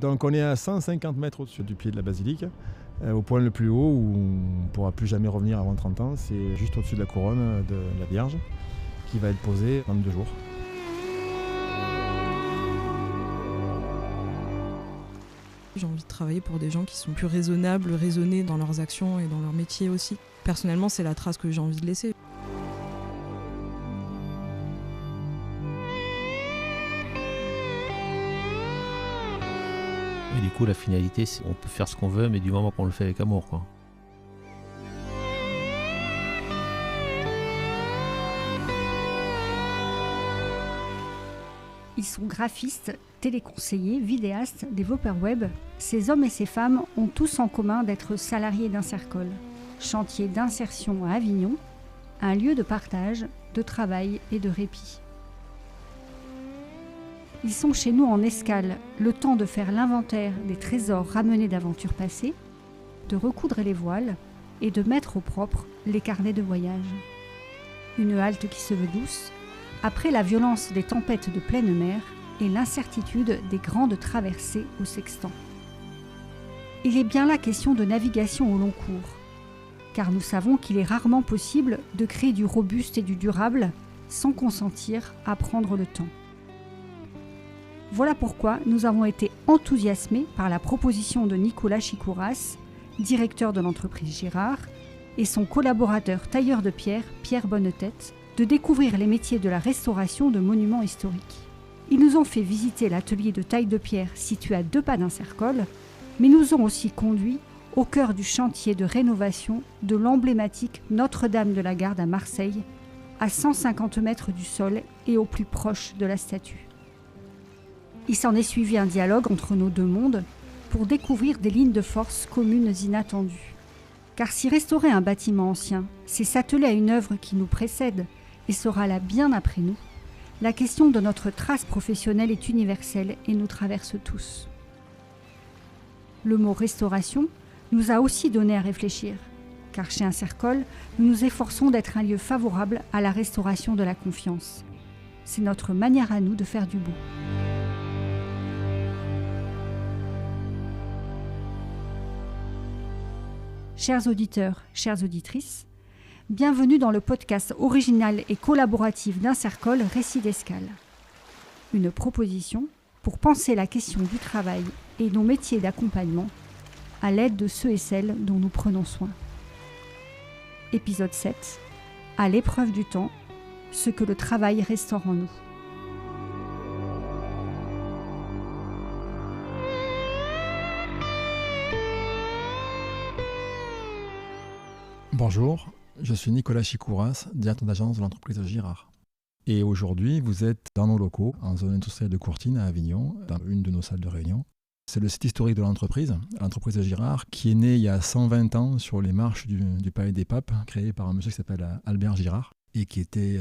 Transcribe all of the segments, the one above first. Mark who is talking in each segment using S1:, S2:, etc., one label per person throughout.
S1: Donc on est à 150 mètres au-dessus du pied de la basilique, au point le plus haut où on ne pourra plus jamais revenir avant 30 ans. C'est juste au-dessus de la couronne de la Vierge qui va être posée dans 2 jours.
S2: J'ai envie de travailler pour des gens qui sont plus raisonnables, raisonnés dans leurs actions et dans leur métier aussi. Personnellement, c'est la trace que j'ai envie de laisser.
S3: Et du coup, la finalité, c'est on peut faire ce qu'on veut, mais du moment qu'on le fait avec amour, quoi.
S4: Ils sont graphistes, téléconseillers, vidéastes, développeurs web. Ces hommes et ces femmes ont tous en commun d'être salariés d'Insercol, chantier d'insertion à Avignon, un lieu de partage, de travail et de répit. Ils sont chez nous en escale, le temps de faire l'inventaire des trésors ramenés d'aventures passées, de recoudre les voiles et de mettre au propre les carnets de voyage. Une halte qui se veut douce, après la violence des tempêtes de pleine mer et l'incertitude des grandes traversées au sextant. Il est bien là question de navigation au long cours, car nous savons qu'il est rarement possible de créer du robuste et du durable sans consentir à prendre le temps. Voilà pourquoi nous avons été enthousiasmés par la proposition de Nicolas Chikouras, directeur de l'entreprise Girard, et son collaborateur tailleur de pierre, Pierre Bonnetête, de découvrir les métiers de la restauration de monuments historiques. Ils nous ont fait visiter l'atelier de taille de pierre situé à 2 pas d'Insercol, mais nous ont aussi conduits au cœur du chantier de rénovation de l'emblématique Notre-Dame de la Garde à Marseille, à 150 mètres du sol et au plus proche de la statue. Il s'en est suivi un dialogue entre nos 2 mondes pour découvrir des lignes de force communes inattendues. Car si restaurer un bâtiment ancien, c'est s'atteler à une œuvre qui nous précède et sera là bien après nous, la question de notre trace professionnelle est universelle et nous traverse tous. Le mot restauration nous a aussi donné à réfléchir, car chez Insercol, nous nous efforçons d'être un lieu favorable à la restauration de la confiance. C'est notre manière à nous de faire du beau. Chers auditeurs, chères auditrices, bienvenue dans le podcast original et collaboratif d'Insercol Récits d'escale. Une proposition pour penser la question du travail et nos métiers d'accompagnement à l'aide de ceux et celles dont nous prenons soin. Épisode 7. À l'épreuve du temps, ce que le travail restaure en nous.
S1: Bonjour, je suis Nicolas Chikouras, directeur d'agence de l'entreprise Girard. Et aujourd'hui, vous êtes dans nos locaux, en zone industrielle de Courtine à Avignon, dans une de nos salles de réunion. C'est le site historique de l'entreprise Girard, qui est né il y a 120 ans sur les marches du Palais des Papes, créé par un monsieur qui s'appelle Albert Girard, et qui était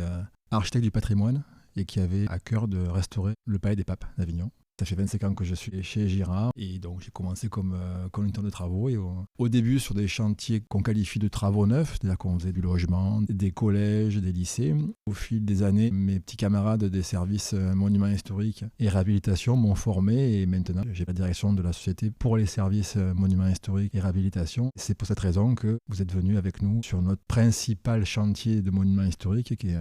S1: architecte du patrimoine et qui avait à cœur de restaurer le Palais des Papes d'Avignon. Ça fait 25 ans que je suis chez Girard et donc j'ai commencé comme conducteur de travaux et au début sur des chantiers qu'on qualifie de travaux neufs, c'est-à-dire qu'on faisait du logement, des collèges, des lycées. Au fil des années, mes petits camarades des services monuments historiques et réhabilitation m'ont formé et maintenant j'ai la direction de la société pour les services monuments historiques et réhabilitation. C'est pour cette raison que vous êtes venus avec nous sur notre principal chantier de monuments historiques qui est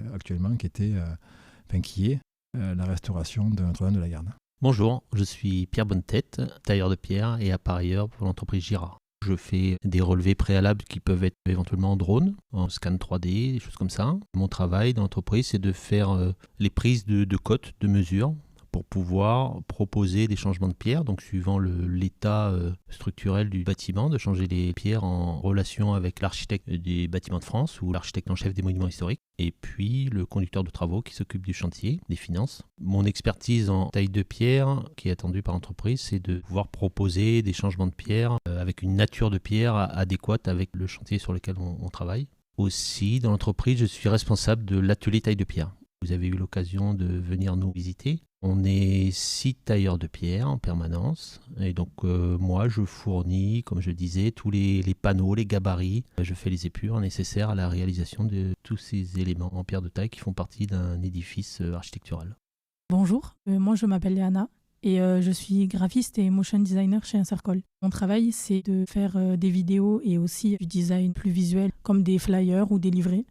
S1: la restauration de Notre-Dame de la Garde.
S3: Bonjour, je suis Pierre Bonnetête, tailleur de pierre et appareilleur pour l'entreprise Girard. Je fais des relevés préalables qui peuvent être éventuellement en drone, en scan 3D, des choses comme ça. Mon travail dans l'entreprise, c'est de faire les prises de cotes, de mesures, pour pouvoir proposer des changements de pierre, donc suivant l'état structurel du bâtiment, de changer les pierres en relation avec l'architecte des bâtiments de France ou l'architecte en chef des monuments historiques, et puis le conducteur de travaux qui s'occupe du chantier, des finances. Mon expertise en taille de pierre, qui est attendue par l'entreprise, c'est de pouvoir proposer des changements de pierre avec une nature de pierre adéquate avec le chantier sur lequel on travaille. Aussi, dans l'entreprise, je suis responsable de l'atelier taille de pierre. Vous avez eu l'occasion de venir nous visiter. On est 6 tailleurs de pierre en permanence et donc moi je fournis, comme je disais, tous les panneaux, les gabarits. Je fais les épures nécessaires à la réalisation de tous ces éléments en pierre de taille qui font partie d'un édifice architectural.
S5: Bonjour, moi je m'appelle Léana, Et je suis graphiste et motion designer chez Encircle. Mon travail, c'est de faire des vidéos et aussi du design plus visuel, comme des flyers ou des livrets.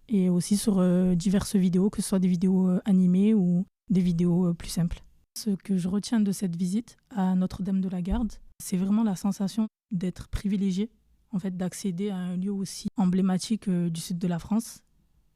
S5: Et aussi sur diverses vidéos, que ce soit des vidéos animées ou des vidéos plus simples. Ce que je retiens de cette visite à Notre-Dame de la Garde, c'est vraiment la sensation d'être privilégié, en fait, d'accéder à un lieu aussi emblématique du sud de la France.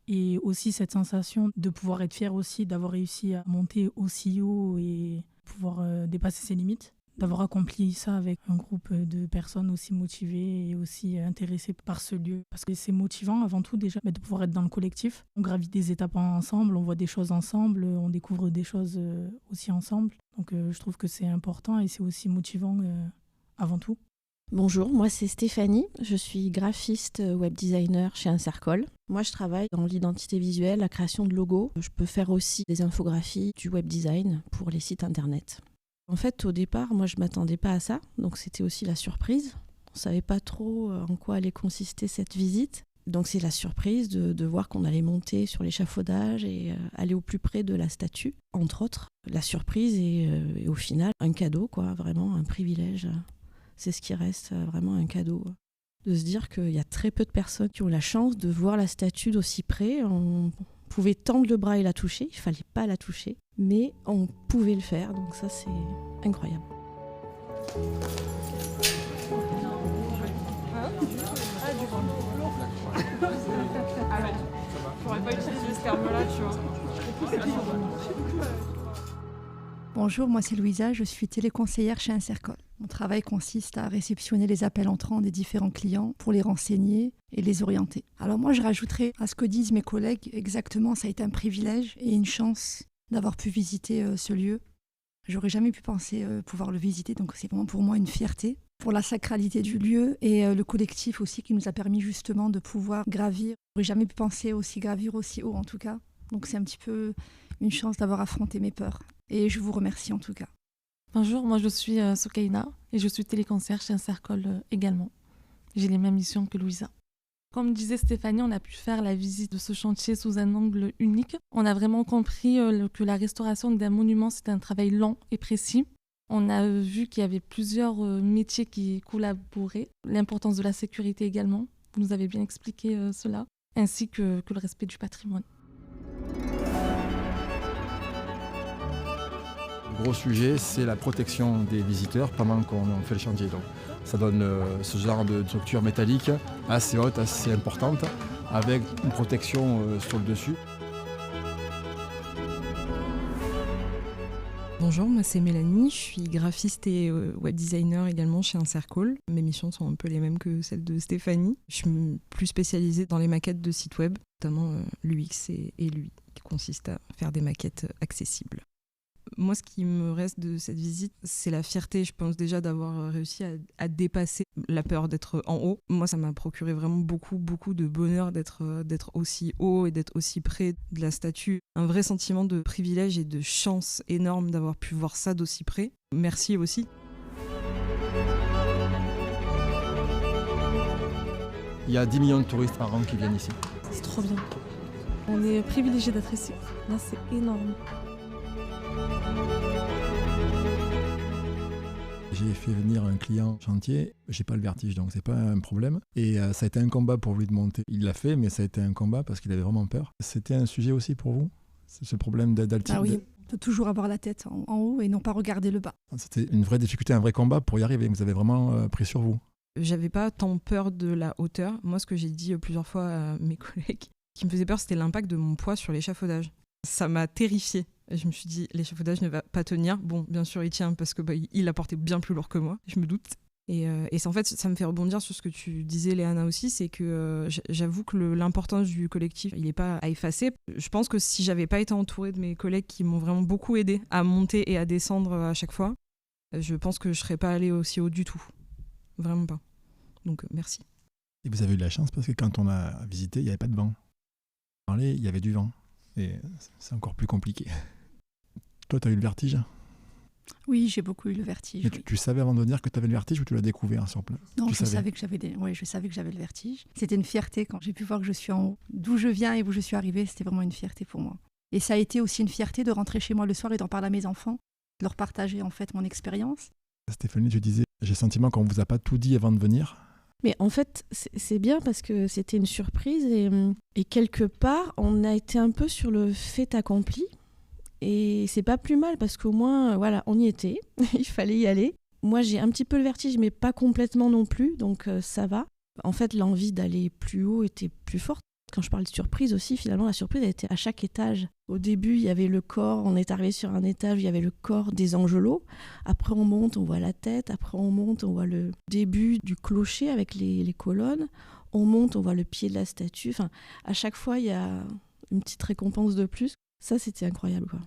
S5: Et aussi cette sensation de pouvoir être fier aussi d'avoir réussi à monter aussi haut et pouvoir dépasser ses limites, d'avoir accompli ça avec un groupe de personnes aussi motivées et aussi intéressées par ce lieu. Parce que c'est motivant avant tout déjà de pouvoir être dans le collectif. On gravit des étapes ensemble, on voit des choses ensemble, on découvre des choses aussi ensemble. Donc je trouve que c'est important et c'est aussi motivant avant tout.
S6: Bonjour, moi c'est Stéphanie, je suis graphiste web designer chez Encircle. Moi je travaille dans l'identité visuelle, la création de logos. Je peux faire aussi des infographies, du web design pour les sites internet. En fait au départ, moi je ne m'attendais pas à ça, donc c'était aussi la surprise. On ne savait pas trop en quoi allait consister cette visite. Donc c'est la surprise de voir qu'on allait monter sur l'échafaudage et aller au plus près de la statue, entre autres. La surprise et au final un cadeau, quoi, vraiment un privilège. C'est ce qui reste vraiment un cadeau. De se dire qu'il y a très peu de personnes qui ont la chance de voir la statue d'aussi près. On pouvait tendre le bras et la toucher, il ne fallait pas la toucher, mais on pouvait le faire, donc ça c'est incroyable.
S2: Je pourrais pas utiliser ce terme-là, tu vois.
S4: Bonjour, moi c'est Louisa, je suis téléconseillère chez Encircle. Mon travail consiste à réceptionner les appels entrants des différents clients pour les renseigner et les orienter. Alors moi je rajouterais à ce que disent mes collègues, exactement, ça a été un privilège et une chance d'avoir pu visiter ce lieu. J'aurais jamais pu penser pouvoir le visiter, donc c'est vraiment pour moi une fierté. Pour la sacralité du lieu et le collectif aussi qui nous a permis justement de pouvoir gravir. J'aurais jamais pu penser gravir aussi haut en tout cas. Donc c'est un petit peu une chance d'avoir affronté mes peurs. Et je vous remercie en tout cas.
S7: Bonjour, moi je suis Soukaina et je suis téléconseillère chez Encircle également. J'ai les mêmes missions que Louisa. Comme disait Stéphanie, on a pu faire la visite de ce chantier sous un angle unique. On a vraiment compris que la restauration d'un monument, c'est un travail lent et précis. On a vu qu'il y avait plusieurs métiers qui collaboraient, l'importance de la sécurité également. Vous nous avez bien expliqué cela, ainsi que le respect du patrimoine.
S1: Le gros sujet, c'est la protection des visiteurs pendant qu'on fait le chantier. Donc, ça donne ce genre de structure métallique assez haute, assez importante, avec une protection sur le dessus.
S2: Bonjour, moi c'est Mélanie, je suis graphiste et web designer également chez Encircle. Mes missions sont un peu les mêmes que celles de Stéphanie. Je suis plus spécialisée dans les maquettes de sites web, notamment l'UX et l'UI, qui consiste à faire des maquettes accessibles. Moi, ce qui me reste de cette visite, c'est la fierté, je pense déjà d'avoir réussi à dépasser la peur d'être en haut. Moi, ça m'a procuré vraiment beaucoup de bonheur d'être aussi haut et d'être aussi près de la statue. Un vrai sentiment de privilège et de chance énorme d'avoir pu voir ça d'aussi près. Merci aussi.
S1: Il y a 10 millions de touristes par an qui viennent ici.
S7: C'est trop bien. On est privilégiés d'être ici. Là, c'est énorme.
S1: J'ai fait venir un client chantier, j'ai pas le vertige donc c'est pas un problème. Et ça a été un combat pour lui de monter. Il l'a fait mais ça a été un combat parce qu'il avait vraiment peur. C'était un sujet aussi pour vous, ce problème d'altitude?
S4: Ah oui, on peut toujours avoir la tête en haut et non pas regarder le bas.
S1: C'était une vraie difficulté, un vrai combat pour y arriver. Vous avez vraiment pris sur vous.
S2: J'avais pas tant peur de la hauteur. Moi, ce que j'ai dit plusieurs fois à mes collègues, qui me faisait peur, c'était l'impact de mon poids sur l'échafaudage. Ça m'a terrifiée. Je me suis dit, l'échafaudage ne va pas tenir. Bon, bien sûr, il tient parce que il a porté bien plus lourd que moi, je me doute. Et en fait, ça me fait rebondir sur ce que tu disais, Léana, aussi, c'est que j'avoue que l'importance du collectif, il n'est pas à effacer. Je pense que si j'avais pas été entourée de mes collègues qui m'ont vraiment beaucoup aidée à monter et à descendre à chaque fois, je pense que je serais pas allée aussi haut du tout. Vraiment pas. Donc, merci.
S1: Et vous avez eu de la chance parce que quand on a visité, il n'y avait pas de vent. Il y avait du vent. Et c'est encore plus compliqué. Toi, tu as eu le vertige?
S4: Oui, j'ai beaucoup eu le vertige.
S1: Mais tu savais avant de venir que tu avais le vertige ou tu l'as découvert sur place?
S4: Non, je savais que j'avais le vertige. C'était une fierté quand j'ai pu voir que je suis en haut. D'où je viens et où je suis arrivée, c'était vraiment une fierté pour moi. Et ça a été aussi une fierté de rentrer chez moi le soir et d'en parler à mes enfants. leur partager en fait mon expérience.
S1: Stéphanie, tu disais, j'ai le sentiment qu'on ne vous a pas tout dit avant de venir.
S6: Mais en fait, c'est bien parce que c'était une surprise et quelque part, on a été un peu sur le fait accompli. Et c'est pas plus mal parce qu'au moins, voilà, on y était, il fallait y aller. Moi, j'ai un petit peu le vertige, mais pas complètement non plus, donc ça va. En fait, l'envie d'aller plus haut était plus forte. Quand je parle de surprise aussi, finalement, la surprise elle était à chaque étage. Au début, il y avait le corps, on est arrivé sur un étage où il y avait le corps des angelots. Après, on monte, on voit la tête. Après, on monte, on voit le début du clocher avec les colonnes. On monte, on voit le pied de la statue. Enfin, à chaque fois, il y a une petite récompense de plus. Ça, c'était incroyable, quoi.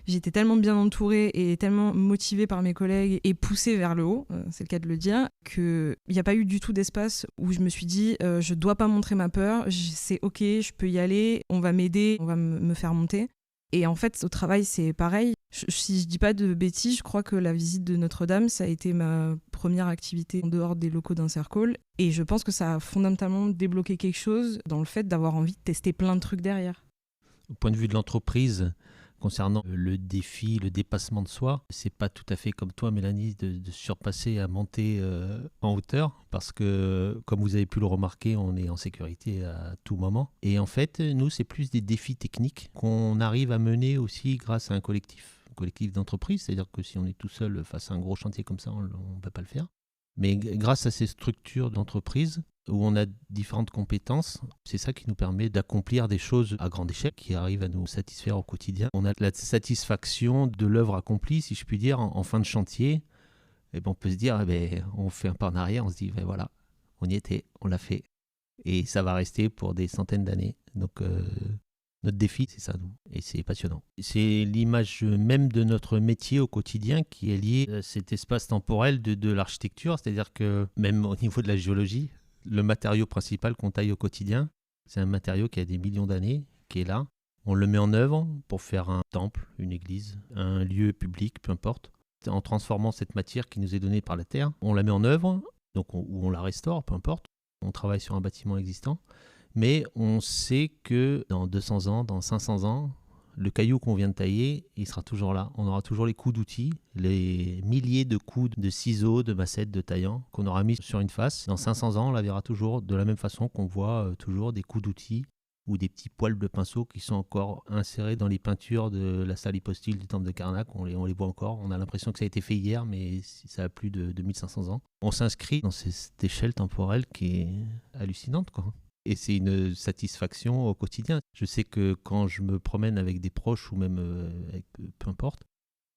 S2: J'étais tellement bien entourée et tellement motivée par mes collègues et poussée vers le haut, c'est le cas de le dire, qu'il n'y a pas eu du tout d'espace où je me suis dit je dois pas montrer ma peur, c'est ok, je peux y aller, on va m'aider, on va me faire monter. Et en fait, au travail, c'est pareil. Si je dis pas de bêtises, je crois que la visite de Notre-Dame, ça a été ma première activité en dehors des locaux d'Insercall. Et je pense que ça a fondamentalement débloqué quelque chose dans le fait d'avoir envie de tester plein de trucs derrière.
S3: Au point de vue de l'entreprise, concernant le défi, le dépassement de soi, c'est pas tout à fait comme toi, Mélanie, de surpasser à monter en hauteur, parce que, comme vous avez pu le remarquer, on est en sécurité à tout moment. Et en fait, nous, c'est plus des défis techniques qu'on arrive à mener aussi grâce à un collectif d'entreprise, c'est-à-dire que si on est tout seul face à un gros chantier comme ça, on ne peut pas le faire. Mais grâce à ces structures d'entreprise, où on a différentes compétences, c'est ça qui nous permet d'accomplir des choses à grande échelle qui arrivent à nous satisfaire au quotidien. On a la satisfaction de l'œuvre accomplie, si je puis dire, en fin de chantier. Et ben on peut se dire, on fait un pas en arrière, on se dit, voilà, on y était, on l'a fait. Et ça va rester pour des centaines d'années. Donc notre défi, c'est ça, nous. Et c'est passionnant. C'est l'image même de notre métier au quotidien qui est liée à cet espace temporel de l'architecture, c'est-à-dire que même au niveau de la géologie, le matériau principal qu'on taille au quotidien, c'est un matériau qui a des millions d'années, qui est là. On le met en œuvre pour faire un temple, une église, un lieu public, peu importe. En transformant cette matière qui nous est donnée par la Terre, on la met en œuvre, donc ou on la restaure, peu importe. On travaille sur un bâtiment existant, mais on sait que dans 200 ans, dans 500 ans, le caillou qu'on vient de tailler, il sera toujours là. On aura toujours les coups d'outils, les milliers de coups de ciseaux, de massettes, de taillants qu'on aura mis sur une face. Dans 500 ans, on la verra toujours de la même façon qu'on voit toujours des coups d'outils ou des petits poils de pinceau qui sont encore insérés dans les peintures de la salle hypostyle du temple de Karnak. On les voit encore. On a l'impression que ça a été fait hier, mais ça a plus de 1500 ans. On s'inscrit dans cette échelle temporelle qui est hallucinante, quoi. Et c'est une satisfaction au quotidien. Je sais que quand je me promène avec des proches ou même avec peu importe,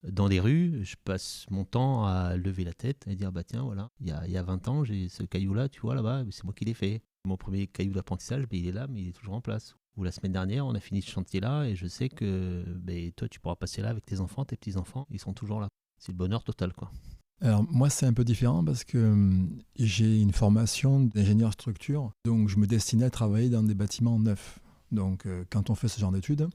S3: dans les rues, je passe mon temps à lever la tête et dire tiens, voilà, il y a 20 ans, j'ai ce caillou-là, tu vois, là-bas, c'est moi qui l'ai fait. Mon premier caillou d'apprentissage, il est là, mais il est toujours en place. Ou la semaine dernière, on a fini ce chantier-là et je sais que toi, tu pourras passer là avec tes enfants, tes petits-enfants, ils sont toujours là. C'est le bonheur total, quoi.
S1: Alors moi c'est un peu différent parce que j'ai une formation d'ingénieur structure, donc je me destinais à travailler dans des bâtiments neufs. Donc quand on fait ce genre d'études,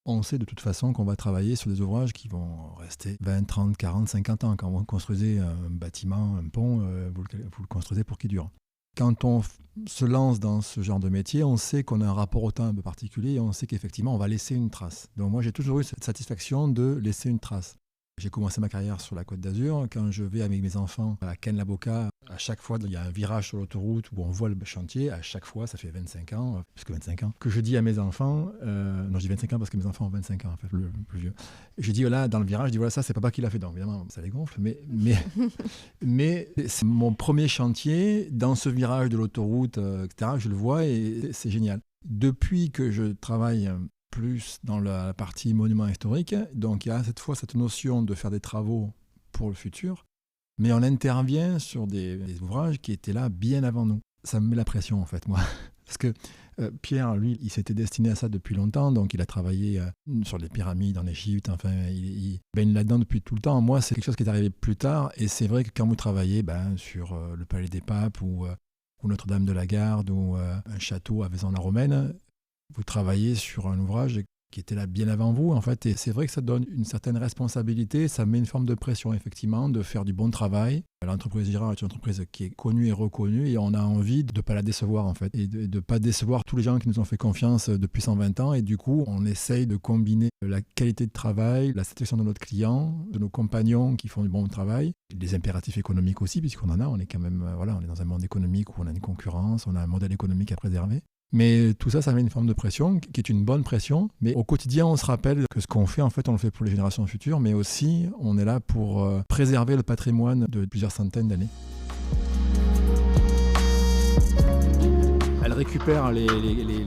S1: on sait de toute façon qu'on va travailler sur des ouvrages qui vont rester 20, 30, 40, 50 ans. Quand vous construisez un bâtiment, un pont, vous le construisez pour qu'il dure. Quand on se lance dans ce genre de métier, on sait qu'on a un rapport au temps un peu particulier et on sait qu'effectivement on va laisser une trace. Donc moi j'ai toujours eu cette satisfaction de laisser une trace. J'ai commencé ma carrière sur la Côte d'Azur. Quand je vais avec mes enfants à Cannes-la-Boca, à chaque fois, il y a un virage sur l'autoroute où on voit le chantier. À chaque fois, ça fait 25 ans, plus que 25 ans, que je dis à mes enfants, non, je dis 25 ans parce que mes enfants ont 25 ans, en fait, le plus vieux. Je dis, voilà, dans le virage, je dis, voilà, ça, c'est papa qui l'a fait. Donc, évidemment, ça les gonfle, mais c'est mon premier chantier. Dans ce virage de l'autoroute, etc., je le vois et c'est génial. Depuis que je travaille plus dans la partie monument historique. Donc il y a cette fois cette notion de faire des travaux pour le futur, mais on intervient sur des ouvrages qui étaient là bien avant nous. Ça me met la pression en fait, moi. Parce que Pierre, lui, il s'était destiné à ça depuis longtemps, donc il a travaillé sur les pyramides en Égypte, enfin, il baigne là-dedans depuis tout le temps. Moi, c'est quelque chose qui est arrivé plus tard, et c'est vrai que quand vous travaillez sur le Palais des Papes ou Notre-Dame de la Garde ou un château à Vaison-la-Romaine, vous travaillez sur un ouvrage qui étaient là bien avant vous, en fait. Et c'est vrai que ça donne une certaine responsabilité, ça met une forme de pression, effectivement, de faire du bon travail. L'entreprise Girard est une entreprise qui est connue et reconnue et on a envie de ne pas la décevoir, en fait, et de ne pas décevoir tous les gens qui nous ont fait confiance depuis 120 ans. Et du coup, on essaye de combiner la qualité de travail, la satisfaction de notre client, de nos compagnons qui font du bon travail, les impératifs économiques aussi, puisqu'on en a, on est quand même, voilà, on est dans un monde économique où on a une concurrence, on a un modèle économique à préserver. Mais tout ça, ça met une forme de pression, qui est une bonne pression. Mais au quotidien, on se rappelle que ce qu'on fait, en fait, on le fait pour les générations futures, mais aussi, on est là pour préserver le patrimoine de plusieurs centaines d'années. Elle récupère les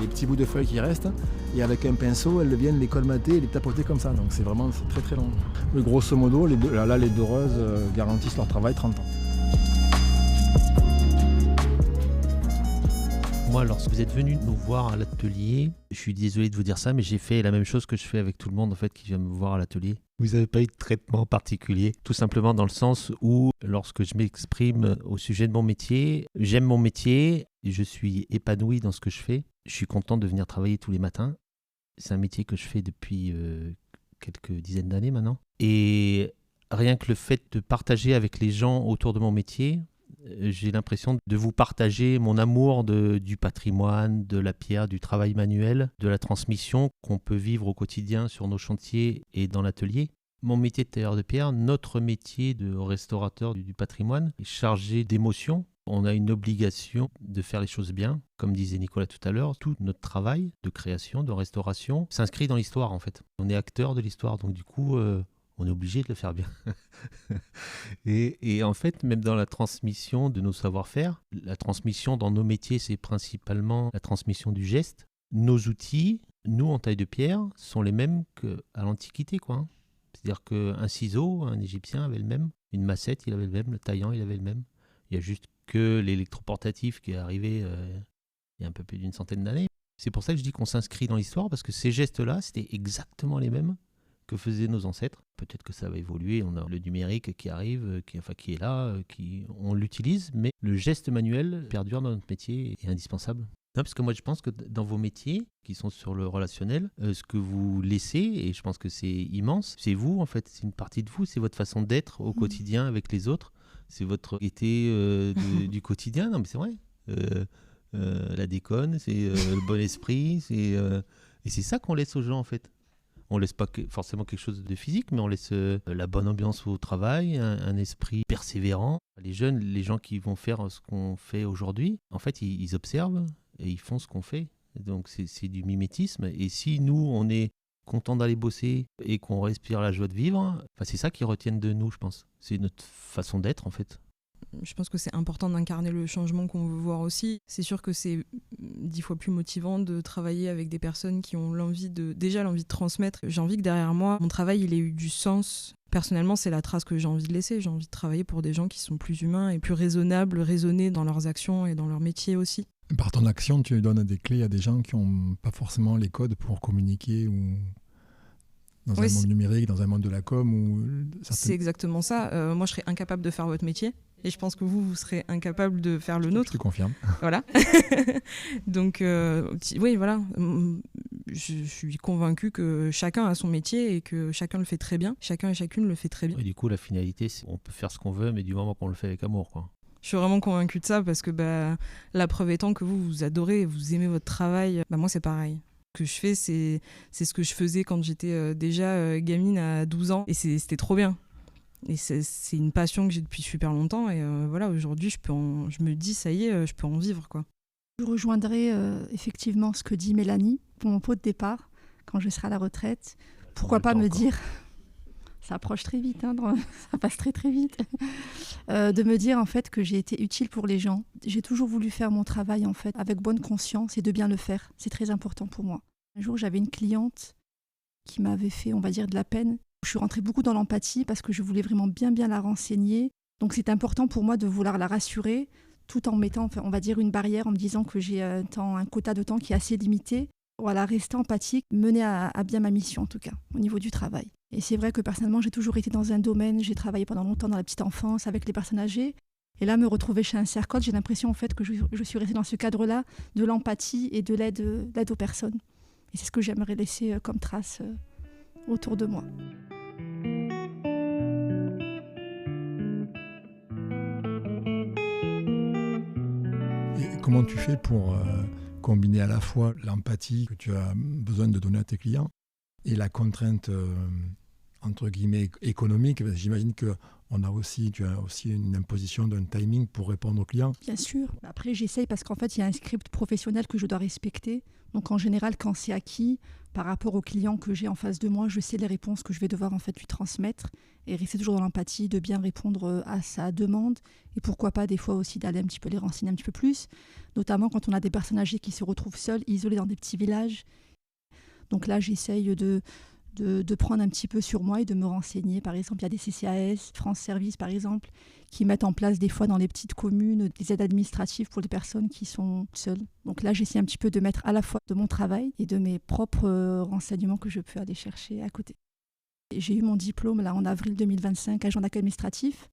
S1: petits bouts de feuilles qui restent, et avec un pinceau, elle vient les colmater et les tapoter comme ça. Donc c'est très très long. Mais grosso modo, les doreuses garantissent leur travail 30 ans.
S3: Moi, lorsque vous êtes venu nous voir à l'atelier, je suis désolé de vous dire ça, mais j'ai fait la même chose que je fais avec tout le monde en fait qui vient me voir à l'atelier. Vous n'avez pas eu de traitement particulier, tout simplement dans le sens où, lorsque je m'exprime au sujet de mon métier, j'aime mon métier, je suis épanoui dans ce que je fais, je suis content de venir travailler tous les matins. C'est un métier que je fais depuis quelques dizaines d'années maintenant. Et rien que le fait de partager avec les gens autour de mon métier, j'ai l'impression de vous partager mon amour du patrimoine, de la pierre, du travail manuel, de la transmission qu'on peut vivre au quotidien sur nos chantiers et dans l'atelier. Mon métier de tailleur de pierre, notre métier de restaurateur du patrimoine est chargé d'émotions. On a une obligation de faire les choses bien. Comme disait Nicolas tout à l'heure, tout notre travail de création, de restauration s'inscrit dans l'histoire en fait. On est acteur de l'histoire, donc du coup... on est obligé de le faire bien. et en fait, même dans la transmission de nos savoir-faire, la transmission dans nos métiers, c'est principalement la transmission du geste. Nos outils, nous, en taille de pierre, sont les mêmes qu'à l'Antiquité, quoi. C'est-à-dire qu'un ciseau, un Égyptien avait le même. Une massette, il avait le même. Le taillant, il avait le même. Il y a juste que l'électroportatif qui est arrivé il y a un peu plus d'une centaine d'années. C'est pour ça que je dis qu'on s'inscrit dans l'histoire, parce que ces gestes-là, c'était exactement les mêmes que faisaient nos ancêtres. Peut-être que ça va évoluer, on a le numérique qui arrive, qui est là, on l'utilise, mais le geste manuel perdure dans notre métier et est indispensable. Non, parce que moi je pense que dans vos métiers qui sont sur le relationnel, ce que vous laissez, et je pense que c'est immense, c'est vous en fait, c'est une partie de vous, c'est votre façon d'être au quotidien avec les autres, c'est votre gaieté du quotidien, non mais c'est vrai. La déconne, c'est le bon esprit, et c'est ça qu'on laisse aux gens en fait. On laisse pas forcément quelque chose de physique, mais on laisse la bonne ambiance au travail, un esprit persévérant. Les jeunes, les gens qui vont faire ce qu'on fait aujourd'hui, en fait, ils observent et ils font ce qu'on fait. Donc c'est du mimétisme. Et si nous, on est content d'aller bosser et qu'on respire la joie de vivre, c'est ça qu'ils retiennent de nous, je pense. C'est notre façon d'être, en fait.
S2: Je pense que c'est important d'incarner le changement qu'on veut voir aussi. C'est sûr que c'est 10 fois plus motivant de travailler avec des personnes qui ont l'envie de transmettre. J'ai envie que derrière moi, mon travail, il ait eu du sens. Personnellement, c'est la trace que j'ai envie de laisser. J'ai envie de travailler pour des gens qui sont plus humains et plus raisonnables, raisonnés dans leurs actions et dans leur métier aussi.
S1: Par ton action, tu donnes des clés à des gens qui n'ont pas forcément les codes pour communiquer ou... Dans un monde numérique, dans un monde de la com
S2: C'est exactement ça. Moi, je serais incapable de faire votre métier. Et je pense que vous serez incapable de faire le nôtre.
S1: Je te confirme.
S2: Voilà. Donc, oui, voilà. Je suis convaincue que chacun a son métier et que chacun le fait très bien. Chacun et chacune le fait très bien.
S3: Et du coup, la finalité, c'est qu'on peut faire ce qu'on veut, mais du moment qu'on le fait avec amour, quoi.
S2: Je suis vraiment convaincue de ça parce que la preuve étant que vous adorez et vous aimez votre travail, moi, c'est pareil. Ce que je fais, c'est ce que je faisais quand j'étais déjà gamine à 12 ans. Et c'était trop bien. Et c'est une passion que j'ai depuis super longtemps. Et voilà, aujourd'hui, je me dis, ça y est, je peux en vivre, quoi.
S4: Je rejoindrai effectivement ce que dit Mélanie pour mon pot de départ, quand je serai à la retraite. Pourquoi pas me dire... Ça approche très vite, ça passe très très vite. De me dire en fait que j'ai été utile pour les gens. J'ai toujours voulu faire mon travail en fait avec bonne conscience et de bien le faire. C'est très important pour moi. Un jour, j'avais une cliente qui m'avait fait, on va dire, de la peine. Je suis rentrée beaucoup dans l'empathie parce que je voulais vraiment bien la renseigner. Donc c'est important pour moi de vouloir la rassurer tout en mettant, on va dire, une barrière en me disant que j'ai un quota de temps qui est assez limité. Voilà, rester empathique, mener à bien ma mission en tout cas, au niveau du travail. Et c'est vrai que personnellement, j'ai toujours été dans un domaine, j'ai travaillé pendant longtemps dans la petite enfance avec les personnes âgées. Et là, me retrouver chez un CERCOL, j'ai l'impression en fait que je suis restée dans ce cadre-là de l'empathie et de l'aide aux personnes.
S8: Et c'est ce que j'aimerais laisser comme trace autour de moi.
S1: Et comment tu fais pour combiner à la fois l'empathie que tu as besoin de donner à tes clients et la contrainte entre guillemets économique? J'imagine que tu as aussi une imposition d'un timing pour répondre aux clients.
S8: Bien sûr. Après, j'essaye parce qu'en fait, il y a un script professionnel que je dois respecter. Donc, en général, quand c'est acquis, par rapport au client que j'ai en face de moi, je sais les réponses que je vais devoir en fait lui transmettre et rester toujours dans l'empathie, de bien répondre à sa demande et pourquoi pas des fois aussi d'aller un petit peu les renseigner un petit peu plus, notamment quand on a des personnes âgées qui se retrouvent seules, isolées dans des petits villages. Donc là, j'essaye de prendre un petit peu sur moi et de me renseigner. Par exemple, il y a des CCAS, France Service par exemple, qui mettent en place des fois dans les petites communes des aides administratives pour les personnes qui sont seules. Donc là, j'essaie un petit peu de mettre à la fois de mon travail et de mes propres renseignements que je peux aller chercher à côté. Et j'ai eu mon diplôme là en avril 2025, agent d'accueil administratif.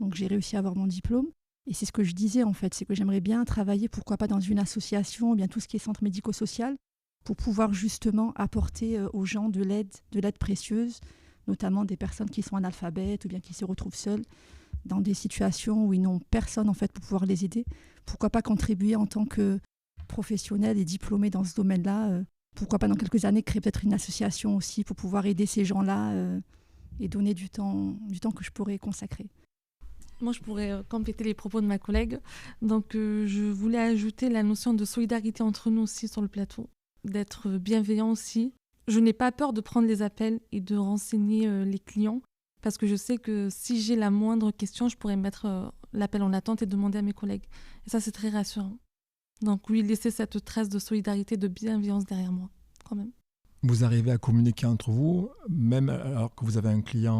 S8: Donc j'ai réussi à avoir mon diplôme. Et c'est ce que je disais en fait, c'est que j'aimerais bien travailler, pourquoi pas dans une association, ou bien tout ce qui est centre médico-social, pour pouvoir justement apporter aux gens de l'aide précieuse, notamment des personnes qui sont analphabètes ou bien qui se retrouvent seules dans des situations où ils n'ont personne en fait pour pouvoir les aider. Pourquoi pas contribuer en tant que professionnel et diplômé dans ce domaine-là, pourquoi pas dans quelques années créer peut-être une association aussi pour pouvoir aider ces gens-là et donner du temps que je pourrais consacrer.
S7: Moi, je pourrais compléter les propos de ma collègue. Donc, je voulais ajouter la notion de solidarité entre nous aussi sur le plateau, d'être bienveillant aussi. Je n'ai pas peur de prendre les appels et de renseigner les clients parce que je sais que si j'ai la moindre question, je pourrais mettre l'appel en attente et demander à mes collègues. Et ça, c'est très rassurant. Donc oui, laisser cette trace de solidarité, de bienveillance derrière moi, quand même.
S1: Vous arrivez à communiquer entre vous, même alors que vous avez un client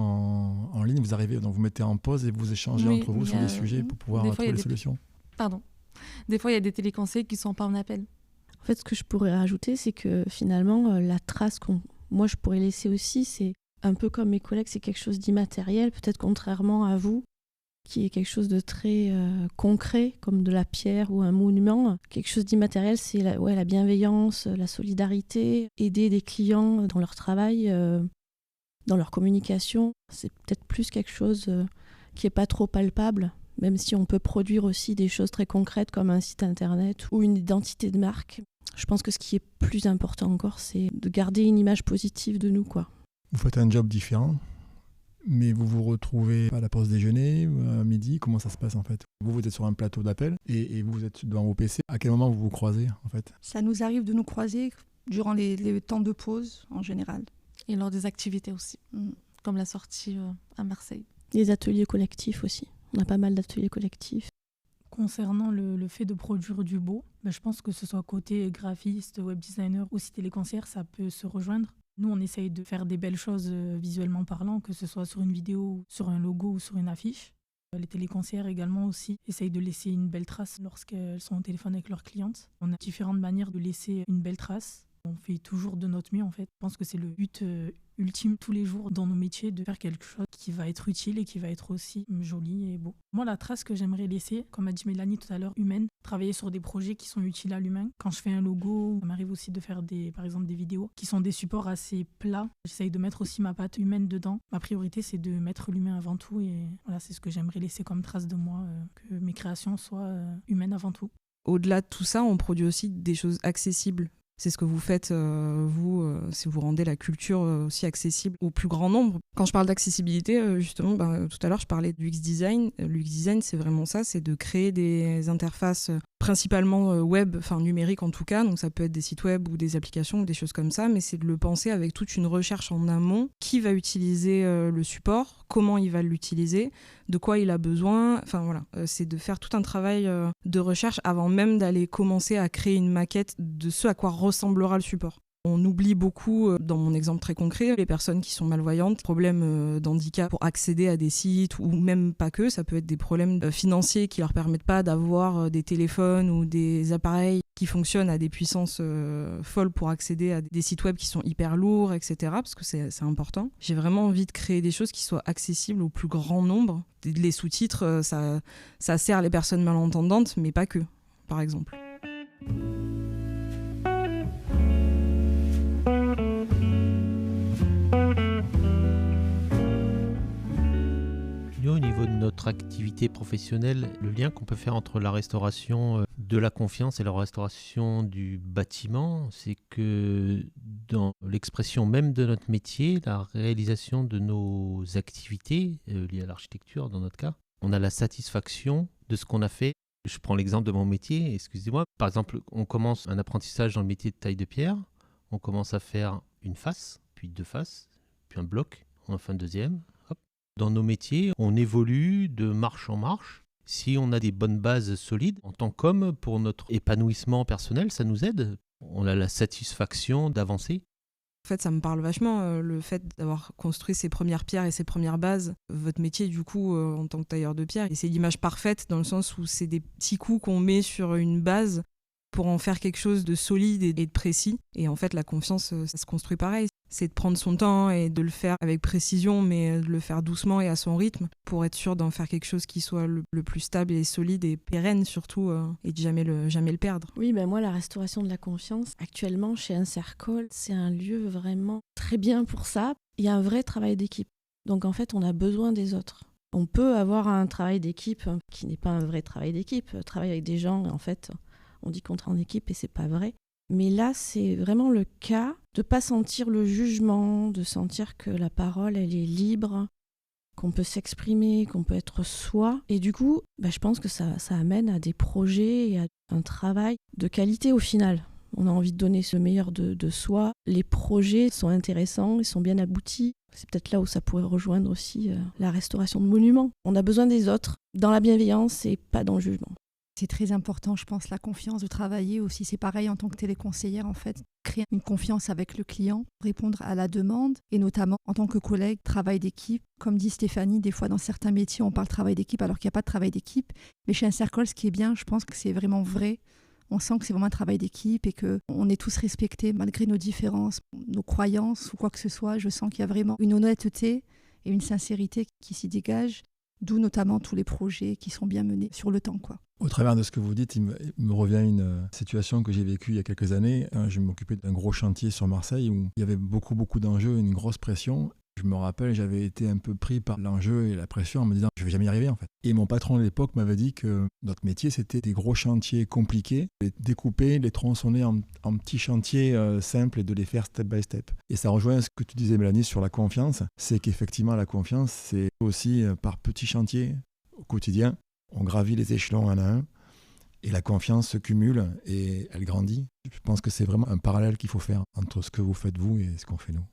S1: en ligne, vous arrivez, donc vous mettez en pause et vous échangez entre vous sur des sujets pour pouvoir trouver des solutions.
S7: Pardon. Des fois, il y a des téléconseils qui ne sont pas en appel.
S6: En fait, ce que je pourrais rajouter, c'est que finalement, la trace moi je pourrais laisser aussi, c'est un peu comme mes collègues, c'est quelque chose d'immatériel, peut-être contrairement à vous, qui est quelque chose de très concret, comme de la pierre ou un monument. Quelque chose d'immatériel, c'est la bienveillance, la solidarité, aider des clients dans leur travail, dans leur communication. C'est peut-être plus quelque chose qui n'est pas trop palpable, même si on peut produire aussi des choses très concrètes comme un site internet ou une identité de marque. Je pense que ce qui est plus important encore, c'est de garder une image positive de nous, quoi.
S1: Vous faites un job différent, mais vous vous retrouvez à la pause déjeuner, à midi. Comment ça se passe en fait? Vous êtes sur un plateau d'appel et vous êtes devant vos PC. À quel moment vous vous croisez en fait?
S8: Ça nous arrive de nous croiser durant les temps de pause en général.
S7: Et lors des activités aussi, comme la sortie à Marseille.
S6: Les ateliers collectifs aussi. On a pas mal d'ateliers collectifs.
S5: Concernant le fait de produire du beau, je pense que ce soit côté graphiste, web designer ou si téléconcière, ça peut se rejoindre. Nous, on essaye de faire des belles choses visuellement parlant, que ce soit sur une vidéo, sur un logo ou sur une affiche. Les téléconcières également aussi essayent de laisser une belle trace lorsqu'elles sont au téléphone avec leurs clientes. On a différentes manières de laisser une belle trace. On fait toujours de notre mieux en fait. Je pense que c'est le but ultime tous les jours dans nos métiers, de faire quelque chose qui va être utile et qui va être aussi joli et beau. Moi, la trace que j'aimerais laisser, comme a dit Mélanie tout à l'heure, humaine, travailler sur des projets qui sont utiles à l'humain. Quand je fais un logo, ça m'arrive aussi de faire par exemple des vidéos qui sont des supports assez plats. J'essaye de mettre aussi ma patte humaine dedans. Ma priorité, c'est de mettre l'humain avant tout et voilà, c'est ce que j'aimerais laisser comme trace de moi, que mes créations soient humaines avant tout.
S2: Au-delà de tout ça, on produit aussi des choses accessibles. C'est ce que vous faites, si vous rendez la culture aussi accessible au plus grand nombre. Quand je parle d'accessibilité, justement, tout à l'heure, je parlais du UX design. L'UX design, c'est vraiment ça, c'est de créer des interfaces principalement web, enfin numériques en tout cas. Donc ça peut être des sites web ou des applications ou des choses comme ça, mais c'est de le penser avec toute une recherche en amont. Qui va utiliser le support, comment il va l'utiliser, de quoi il a besoin. Enfin voilà, c'est de faire tout un travail de recherche avant même d'aller commencer à créer une maquette de ce à quoi ressemblera le support. On oublie beaucoup, dans mon exemple très concret, les personnes qui sont malvoyantes, problèmes d'handicap pour accéder à des sites ou même pas que, ça peut être des problèmes financiers qui leur permettent pas d'avoir des téléphones ou des appareils qui fonctionnent à des puissances folles pour accéder à des sites web qui sont hyper lourds, etc. Parce que c'est important. J'ai vraiment envie de créer des choses qui soient accessibles au plus grand nombre. Les sous-titres, ça sert les personnes malentendantes, mais pas que, par exemple.
S3: au niveau de notre activité professionnelle, le lien qu'on peut faire entre la restauration de la confiance et la restauration du bâtiment, c'est que dans l'expression même de notre métier, la réalisation de nos activités liées à l'architecture dans notre cas, on a la satisfaction de ce qu'on a fait. Je prends l'exemple de mon métier, excusez-moi. Par exemple, on commence un apprentissage dans le métier de taille de pierre, on commence à faire une face, puis 2 faces, puis un bloc, enfin un deuxième. Hop. Dans nos métiers, on évolue de marche en marche. Si on a des bonnes bases solides, en tant qu'homme, pour notre épanouissement personnel, ça nous aide. On a la satisfaction d'avancer.
S2: En fait, ça me parle vachement, le fait d'avoir construit ses premières pierres et ses premières bases. Votre métier, du coup, en tant que tailleur de pierre, et c'est l'image parfaite dans le sens où c'est des petits coups qu'on met sur une base pour en faire quelque chose de solide et de précis. Et en fait, la confiance, ça se construit pareil. C'est de prendre son temps et de le faire avec précision, mais de le faire doucement et à son rythme pour être sûr d'en faire quelque chose qui soit le plus stable et solide et pérenne surtout, et de jamais le perdre.
S6: Oui, moi, la restauration de la confiance, actuellement, chez Insercol, c'est un lieu vraiment très bien pour ça. Il y a un vrai travail d'équipe. Donc, en fait, on a besoin des autres. On peut avoir un travail d'équipe qui n'est pas un vrai travail d'équipe. Travailler avec des gens, en fait, on dit qu'on travaille en équipe et c'est pas vrai. Mais là, c'est vraiment le cas de ne pas sentir le jugement, de sentir que la parole, elle est libre, qu'on peut s'exprimer, qu'on peut être soi. Et du coup, je pense que ça amène à des projets et à un travail de qualité au final. On a envie de donner ce meilleur de soi. Les projets sont intéressants, ils sont bien aboutis. C'est peut-être là où ça pourrait rejoindre aussi la restauration de monuments. On a besoin des autres, dans la bienveillance et pas dans le jugement.
S8: C'est très important, je pense, la confiance, de travailler aussi. C'est pareil en tant que téléconseillère, en fait. Créer une confiance avec le client, répondre à la demande, et notamment en tant que collègue, travail d'équipe. Comme dit Stéphanie, des fois dans certains métiers, on parle travail d'équipe alors qu'il n'y a pas de travail d'équipe. Mais chez Insercol, ce qui est bien, je pense que c'est vraiment vrai. On sent que c'est vraiment un travail d'équipe et qu'on est tous respectés malgré nos différences, nos croyances ou quoi que ce soit. Je sens qu'il y a vraiment une honnêteté et une sincérité qui s'y dégagent. D'où notamment tous les projets qui sont bien menés sur le temps, quoi.
S1: Au travers de ce que vous dites, il me revient une situation que j'ai vécue il y a quelques années. Je m'occupais d'un gros chantier sur Marseille où il y avait beaucoup d'enjeux, une grosse pression. Je me rappelle, j'avais été un peu pris par l'enjeu et la pression en me disant « je vais jamais y arriver » en fait. Et mon patron de l'époque m'avait dit que notre métier, c'était des gros chantiers compliqués, les découper, les tronçonner en petits chantiers simples et de les faire step by step. Et ça rejoint ce que tu disais, Mélanie, sur la confiance. C'est qu'effectivement, la confiance, c'est aussi par petits chantiers au quotidien. On gravit les échelons un à un et la confiance se cumule et elle grandit. Je pense que c'est vraiment un parallèle qu'il faut faire entre ce que vous faites vous et ce qu'on fait nous.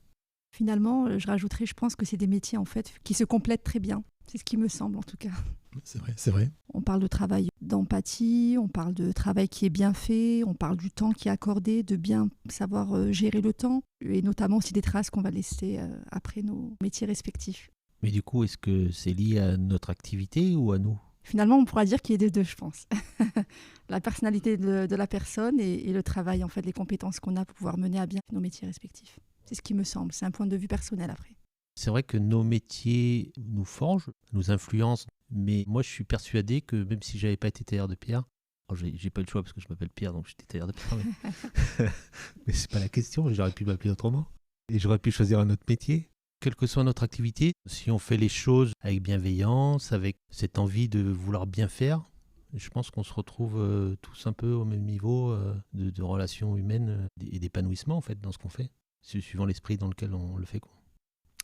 S8: Finalement, je rajouterais, je pense que c'est des métiers en fait qui se complètent très bien. C'est ce qui me semble en tout cas.
S1: C'est vrai.
S8: On parle de travail d'empathie, on parle de travail qui est bien fait, on parle du temps qui est accordé, de bien savoir gérer le temps et notamment aussi des traces qu'on va laisser après nos métiers respectifs.
S3: Mais du coup, est-ce que c'est lié à notre activité ou à nous ?
S8: Finalement, on pourra dire qu'il y a des deux, je pense. La personnalité de la personne et le travail, en fait, les compétences qu'on a pour pouvoir mener à bien nos métiers respectifs. C'est ce qui me semble. C'est un point de vue personnel après.
S3: C'est vrai que nos métiers nous forgent, nous influencent. Mais moi, je suis persuadé que même si j'avais pas été tailleur de pierre, j'ai pas eu le choix parce que je m'appelle Pierre, donc j'étais tailleur de pierre. Mais c'est pas la question. J'aurais pu m'appeler autrement. Et j'aurais pu choisir un autre métier. Quelle que soit notre activité, si on fait les choses avec bienveillance, avec cette envie de vouloir bien faire, je pense qu'on se retrouve tous un peu au même niveau de relations humaines et d'épanouissement en fait dans ce qu'on fait. C'est suivant l'esprit dans lequel on le fait.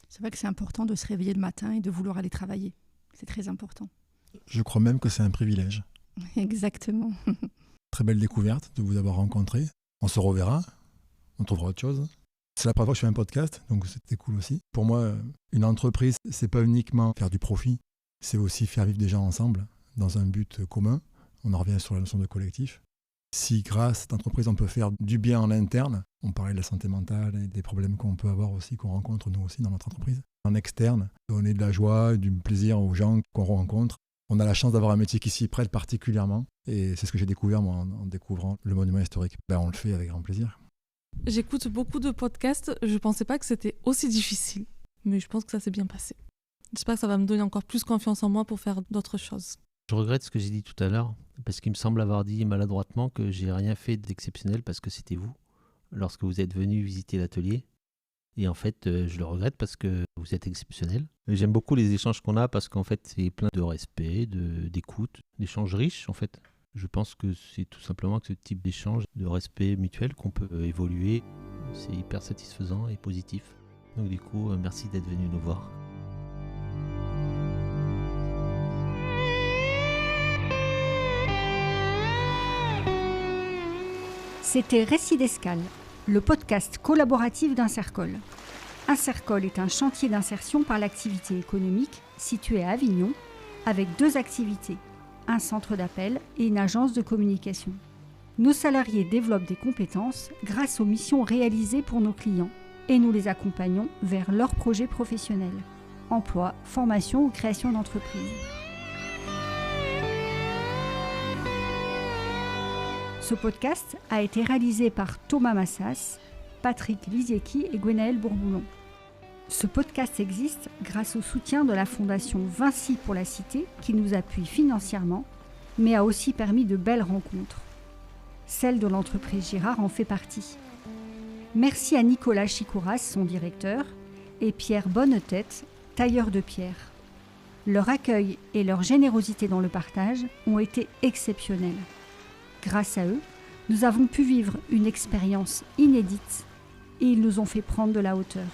S8: C'est vrai que c'est important de se réveiller le matin et de vouloir aller travailler. C'est très important.
S1: Je crois même que c'est un privilège.
S8: Exactement.
S1: Très belle découverte de vous avoir rencontré. On se reverra, on trouvera autre chose. C'est la première fois que je fais un podcast, donc c'était cool aussi. Pour moi, une entreprise, c'est pas uniquement faire du profit, c'est aussi faire vivre des gens ensemble dans un but commun. On en revient sur la notion de collectif. Si grâce à cette entreprise, on peut faire du bien en interne, on parlait de la santé mentale et des problèmes qu'on peut avoir aussi, qu'on rencontre nous aussi dans notre entreprise. En externe, donner de la joie, du plaisir aux gens qu'on rencontre. On a la chance d'avoir un métier qui s'y prête particulièrement. Et c'est ce que j'ai découvert moi en découvrant le monument historique. On le fait avec grand plaisir.
S7: J'écoute beaucoup de podcasts. Je ne pensais pas que c'était aussi difficile. Mais je pense que ça s'est bien passé. J'espère que ça va me donner encore plus confiance en moi pour faire d'autres choses.
S3: Je regrette ce que j'ai dit tout à l'heure, parce qu'il me semble avoir dit maladroitement que j'ai rien fait d'exceptionnel parce que c'était vous, lorsque vous êtes venu visiter l'atelier. Et en fait, je le regrette parce que vous êtes exceptionnel. J'aime beaucoup les échanges qu'on a parce qu'en fait, c'est plein de respect, d'écoute, d'échanges riches en fait. Je pense que c'est tout simplement que ce type d'échange, de respect mutuel qu'on peut évoluer, c'est hyper satisfaisant et positif. Donc du coup, merci d'être venu nous voir.
S4: C'était Récits d'escale, le podcast collaboratif d'Insercol. Insercol est un chantier d'insertion par l'activité économique situé à Avignon, avec 2 activités, un centre d'appel et une agence de communication. Nos salariés développent des compétences grâce aux missions réalisées pour nos clients et nous les accompagnons vers leurs projets professionnels, emploi, formation ou création d'entreprise. Ce podcast a été réalisé par Thomas Massas, Patrick Lisiecki et Gwenaëlle Bourboulon. Ce podcast existe grâce au soutien de la Fondation Vinci pour la Cité qui nous appuie financièrement, mais a aussi permis de belles rencontres. Celle de l'entreprise Girard en fait partie. Merci à Nicolas Chicouras, son directeur, et Pierre Bonnetête, tailleur de pierre. Leur accueil et leur générosité dans le partage ont été exceptionnels. Grâce à eux, nous avons pu vivre une expérience inédite et ils nous ont fait prendre de la hauteur.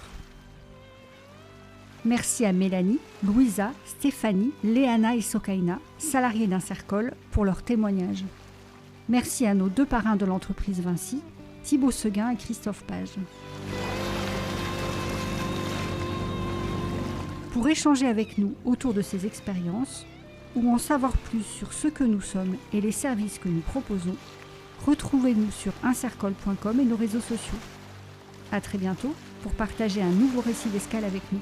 S4: Merci à Mélanie, Louisa, Stéphanie, Léana et Sokaina, salariés d'Insercol, pour leur témoignage. Merci à nos 2 parrains de l'entreprise Vinci, Thibaut Seguin et Christophe Page. Pour échanger avec nous autour de ces expériences, ou en savoir plus sur ce que nous sommes et les services que nous proposons, retrouvez-nous sur insercol.com et nos réseaux sociaux. À très bientôt pour partager un nouveau récit d'escale avec nous.